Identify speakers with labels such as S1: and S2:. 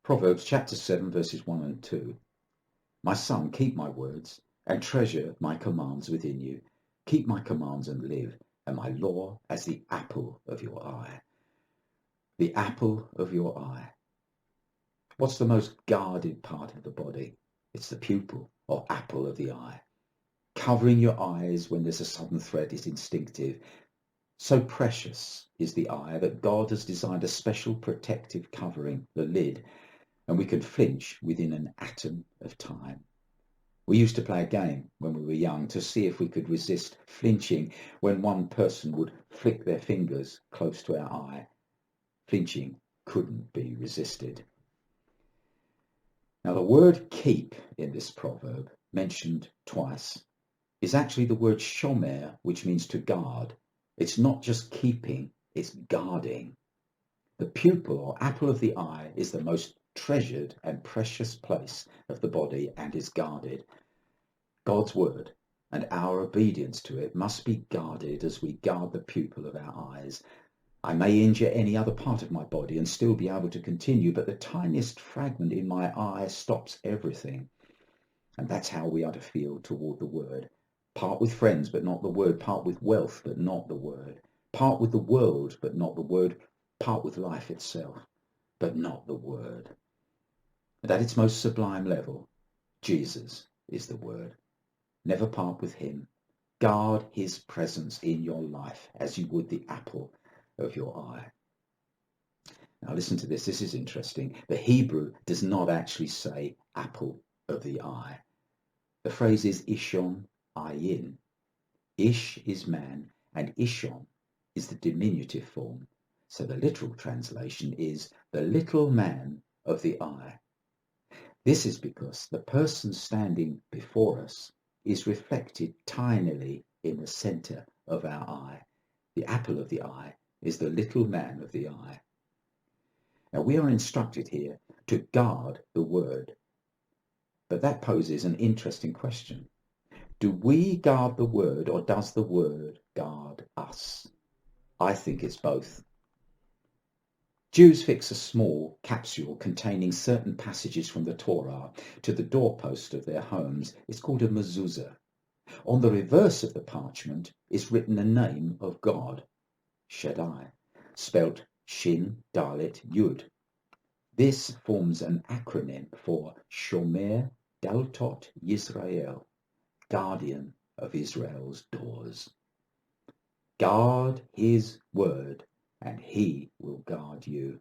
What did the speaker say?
S1: Proverbs chapter 7 verses 1 and 2. My son, keep my words and treasure my commands within you. Keep my commands and live, and my law as the apple of your eye. The apple of your eye. What's the most guarded part of the body? It's the pupil, or apple of the eye. Covering your eyes when there's a sudden threat is instinctive. So precious is the eye that God has designed a special protective covering, the lid, and we can flinch within an atom of time. We used to play a game when we were young to see if we could resist flinching when one person would flick their fingers close to our eye. Flinching couldn't be resisted. Now the word keep in this proverb, mentioned twice, is actually the word shomer, which means to guard. It's not just keeping, it's guarding. The pupil or apple of the eye is the most treasured and precious place of the body and is guarded. God's word and our obedience to it must be guarded as we guard the pupil of our eyes. I may injure any other part of my body and still be able to continue, but the tiniest fragment in my eye stops everything. And that's how we are to feel toward the word. Part with friends, but not the word. Part with wealth, but not the word. Part with the world, but not the word. Part with life itself, but not the word. And at its most sublime level, Jesus is the word. Never part with him. Guard his presence in your life as you would the apple of your eye. Now listen to this. This is interesting. The Hebrew does not actually say apple of the eye. The phrase is ishon ayin. Ish is man and ishon is the diminutive form. So the literal translation is the little man of the eye. This is because the person standing before us is reflected tinily in the center of our eye. The apple of the eye is the little man of the eye. Now we are instructed here to guard the word. But that poses an interesting question. Do we guard the word, or does the word guard us? I think it's both. Jews fix a small capsule containing certain passages from the Torah to the doorpost of their homes. It's called a mezuzah. On the reverse of the parchment is written the name of God, Shaddai, spelt Shin Dalet Yud. This forms an acronym for Shomer Daltot Yisrael, guardian of Israel's doors. Guard his word, and he will guard you.